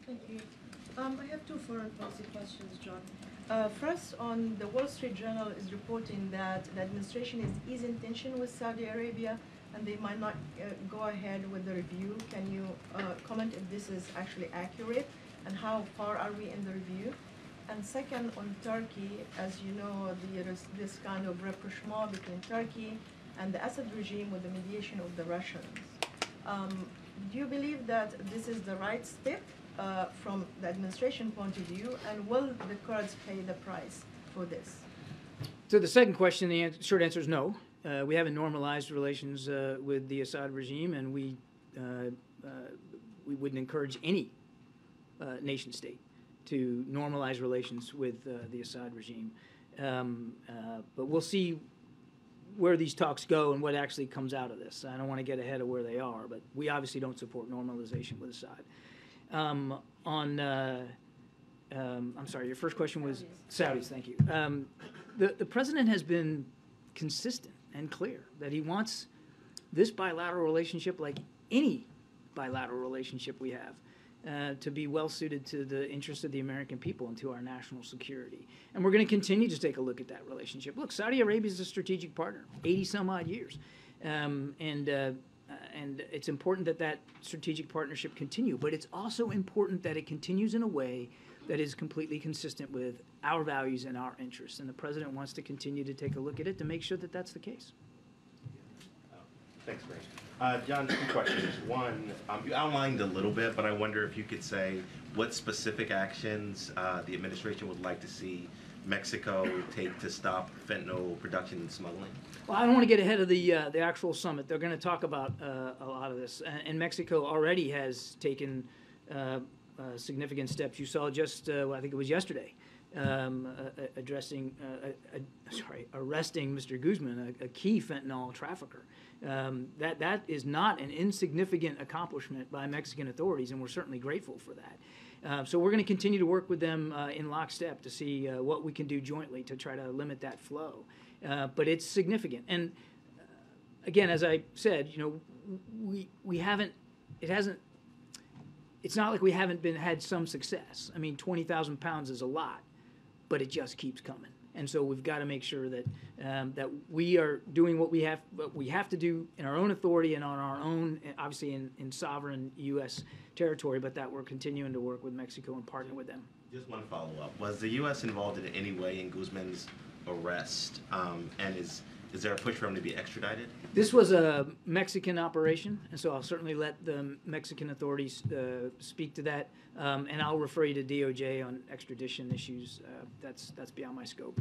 Thank you. I have two foreign policy questions, John. First, on the Wall Street Journal is reporting that the administration is in tension with Saudi Arabia and they might not go ahead with the review. Can you comment if this is actually accurate and how far are we in the review? And second, on Turkey, as you know, there is this kind of rapprochement between Turkey and the Assad regime with the mediation of the Russians. Do you believe that this is the right step from the administration point of view, and will the Kurds pay the price for this? So the second question, the short answer is no. We haven't normalized relations with the Assad regime, and we wouldn't encourage any nation state to normalize relations with the Assad regime. But we'll see where these talks go and what actually comes out of this. I don't want to get ahead of where they are, but we obviously don't support normalization with Assad. I'm sorry, your first question was Saudis, thank you. The president has been consistent and clear that he wants this bilateral relationship, like any bilateral relationship we have, to be well suited to the interests of the American people and to our national security. And we're going to continue to take a look at that relationship. Look, Saudi Arabia is a strategic partner, 80 some odd years. And it's important that that strategic partnership continue, but it's also important that it continues in a way that is completely consistent with our values and our interests. And the president wants to continue to take a look at it to make sure that that's the case. Thanks, Karine. John, two questions. One, you outlined a little bit, but I wonder if you could say what specific actions the administration would like to see Mexico take to stop fentanyl production and smuggling? Well, I don't want to get ahead of the actual summit. They're going to talk about a lot of this. And Mexico already has taken significant steps. You saw just, I think it was yesterday, arresting Mr. Guzman, a key fentanyl trafficker. That is not an insignificant accomplishment by Mexican authorities, and we're certainly grateful for that. So we're going to continue to work with them in lockstep to see what we can do jointly to try to limit that flow. But it's significant. And again, as I said, you know, it's not like we haven't had some success. I mean, 20,000 pounds is a lot, but it just keeps coming. And so we've got to make sure that that we are doing what we have to do in our own authority and on our own, obviously in sovereign U.S. territory, but that we're continuing to work with Mexico and partner with them. Just one follow-up. Was the U.S. involved in any way in Guzman's arrest? And is there a push for him to be extradited? This was a Mexican operation, and so I'll certainly let the Mexican authorities speak to that, and I'll refer you to DOJ on extradition issues. That's beyond my scope.